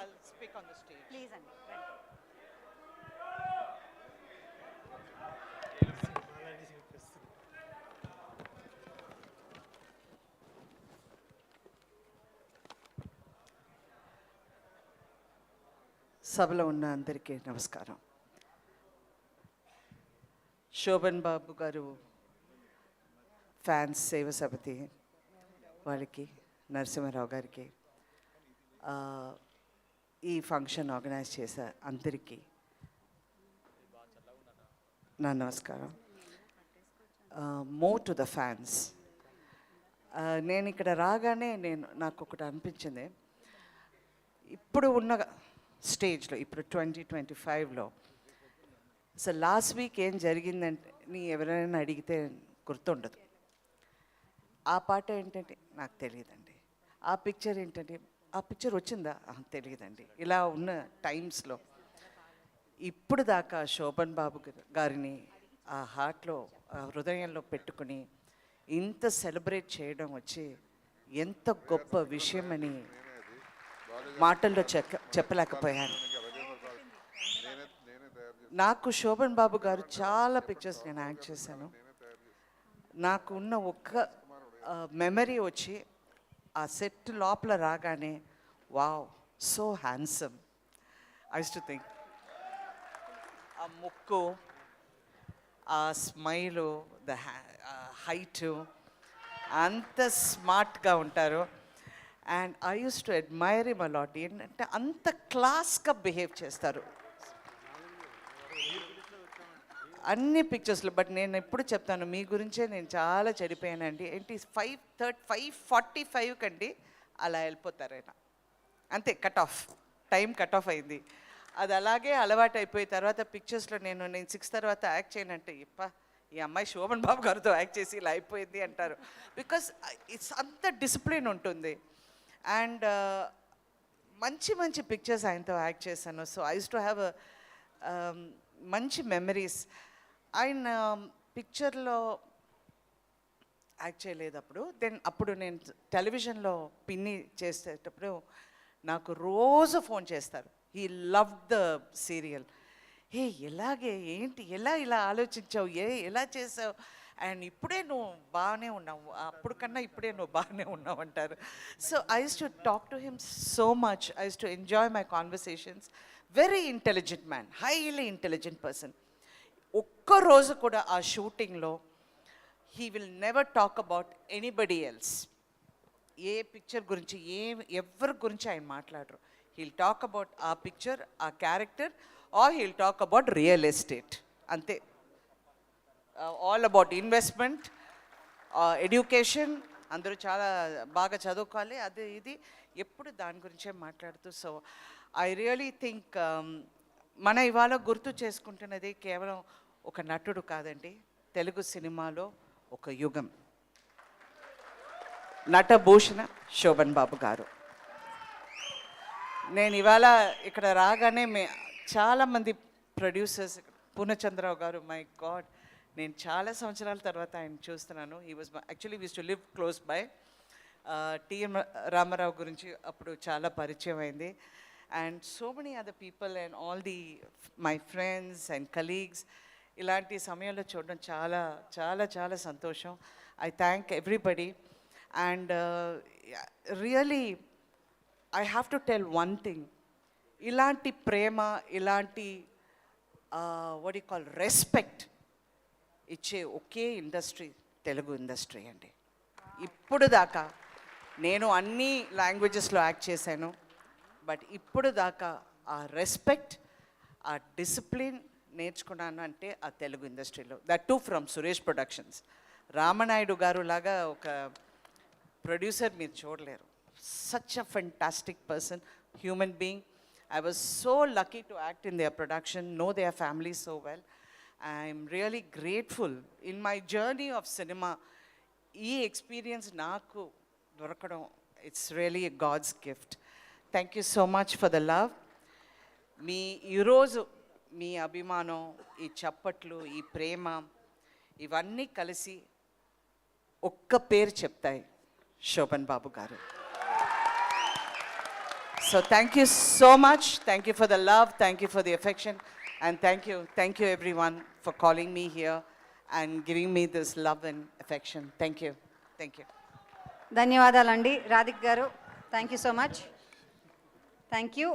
I'll speak on the stage. Please అండి. సభలో ఉన్న అందరికీ నమస్కారం. శోభన్ బాబు గారు ఫ్యాన్స్ సేవ సమితి వాళ్ళకి, నరసింహారావు గారికి, ఈ ఫంక్షన్ ఆర్గనైజ్ చేసే అందరికీ నా నమస్కారం. More to the fans. నేను ఇక్కడ రాగానే నాకు ఒకటి అనిపించింది. ఇప్పుడు ఉన్న స్టేజ్లో, ఇప్పుడు 2025లో అసలు లాస్ట్ వీక్ ఏం జరిగిందంటే నీ ఎవరైనా అడిగితే గుర్తుండదు. ఆ పాట ఏంటంటే నాకు తెలియదండి. ఆ పిక్చర్ ఏంటంటే ఆ పిక్చర్ వచ్చిందా తెలియదండి. ఇలా ఉన్న టైమ్స్లో ఇప్పుడు దాకా శోభన్ బాబు గారిని ఆ హార్ట్లో, ఆ హృదయంలో పెట్టుకుని ఇంత సెలబ్రేట్ చేయడం వచ్చి ఎంత గొప్ప విషయమని మాటల్లో చెప్పలేకపోయాను. నాకు శోభన్ బాబు గారు చాలా పిక్చర్స్ నేను యాక్ట్ చేశాను. నాకు ఉన్న ఒక్క మెమరీ వచ్చి ఆ సెట్ లోపల రాగానే wow, so handsome. I used to think ఆ ముక్కు, ఆ స్మైలు, ద హైటు, అంత స్మార్ట్గా ఉంటారు. And I used to admire him a lot. ఏంటంటే అంత క్లాస్గా బిహేవ్ చేస్తారు అన్ని పిక్చర్స్లో. బట్ నేను ఎప్పుడు చెప్తాను మీ గురించే నేను చాలా చెడిపోయానండి. ఏంటి 5:45 కండి అలా వెళ్ళిపోతారు ఆయన. అంతే, cut off, time cut off అయింది. అది అలాగే అలవాటు అయిపోయిన తర్వాత పిక్చర్స్లో నేను 6 తర్వాత యాక్ట్ చేయనంటే, ఈ అమ్మాయి శోభన్ బాబు గారితో యాక్ట్ చేసి ఇలా అయిపోయింది అంటారు. బికాస్ ఇట్స్ అంత డిసిప్లిన్ ఉంటుంది. అండ్ మంచి మంచి పిక్చర్స్ ఆయనతో యాక్ట్ చేశాను. So I used to have మంచి మెమరీస్. ఆయన పిక్చర్లో యాక్ట్ చేయలేదు అప్పుడు నేను టెలివిజన్లో పిన్ని చేసేటప్పుడు నాకు రోజు ఫోన్ చేస్తారు. He love the serial. ఎలాగే ఏంటి, ఇలా ఆలోచించావు, ఎలా చేసావు, అండ్ ఇప్పుడే నువ్వు బాగానే ఉన్నావు, అప్పుడు కన్నా ఇప్పుడే నువ్వు బాగానే ఉన్నావు అంటారు. So I used to talk to him so much. I used to enjoy my conversations. Very intelligent man, highly intelligent person. ఒక్కరోజు కూడా ఆ షూటింగ్లో he will never talk about anybody else. ఏ పిక్చర్ గురించి ఎవరి గురించి ఆయన మాట్లాడరు. హీల్ టాక్ అబౌట్ ఆ పిక్చర్, ఆ character, or he'll talk about real estate. అంతే. ఆల్ అబౌట్ ఇన్వెస్ట్మెంట్, ఎడ్యుకేషన్, అందరూ చాలా బాగా చదువుకోవాలి, అది ఇది, ఎప్పుడు దాని గురించే మాట్లాడుతూ. సో ఐ రియలీ థింక్ మన ఇవాళ గుర్తు చేసుకుంటున్నది కేవలం ఒక నటుడు కాదండి, తెలుగు సినిమాలో ఒక యుగం. నటభూషణ శోభన్ బాబు గారు. నేను ఇవాళ ఇక్కడ రాగానే చాలామంది ప్రొడ్యూసర్స్, పూర్ణచంద్రరావు గారు, మై గాడ్, నేను చాలా సంవత్సరాల తర్వాత ఆయన చూస్తున్నాను. He was actually used to live close by. TM Ramarao గురించి అప్పుడు చాలా పరిచయం అయింది. And so many other people and all my friends and colleagues. ఇలాంటి సమయంలో చూడడం చాలా చాలా చాలా సంతోషం. I thank everybody. And really I have to tell one thing. ఇలాంటి ప్రేమ, ఇలాంటి వాట్ యు కాల్ రెస్పెక్ట్ ఇచ్చే ఒకే ఇండస్ట్రీ తెలుగు ఇండస్ట్రీ అండి. ఇప్పుడు దాకా నేను అన్ని లాంగ్వేజెస్లో యాక్ట్ చేశాను, బట్ ఇప్పుడు దాకా ఆ రెస్పెక్ట్, ఆ డిసిప్లిన్ నేర్చుకున్నాను అంటే ఆ తెలుగు ఇండస్ట్రీలో. That two from Suresh productions. Rama Naidu గారు లాగా ఒక ప్రొడ్యూసర్ మీరు చూడలేరు. Such a fantastic person, human being. I was so lucky to act in their production, know their family so well. I'm really grateful. In my journey of cinema, ee experience naaku dorakadam, it's really a God's gift. Thank you so much for the love. మీ ఈరోజు మీ అభిమానం, ఈ చప్పట్లు, ఈ ప్రేమ, ఇవన్నీ కలిసి ఒక్క పేరు చెప్తాయి, శోభన్ బాబు గారు. So thank you so much. Thank you for the love. Thank you for the affection. And thank you everyone for calling me here and giving me this love and affection. Thank you. Thank you. ధన్యవాదాలండి రాధిక్ గారు. Thank you so much. Thank you.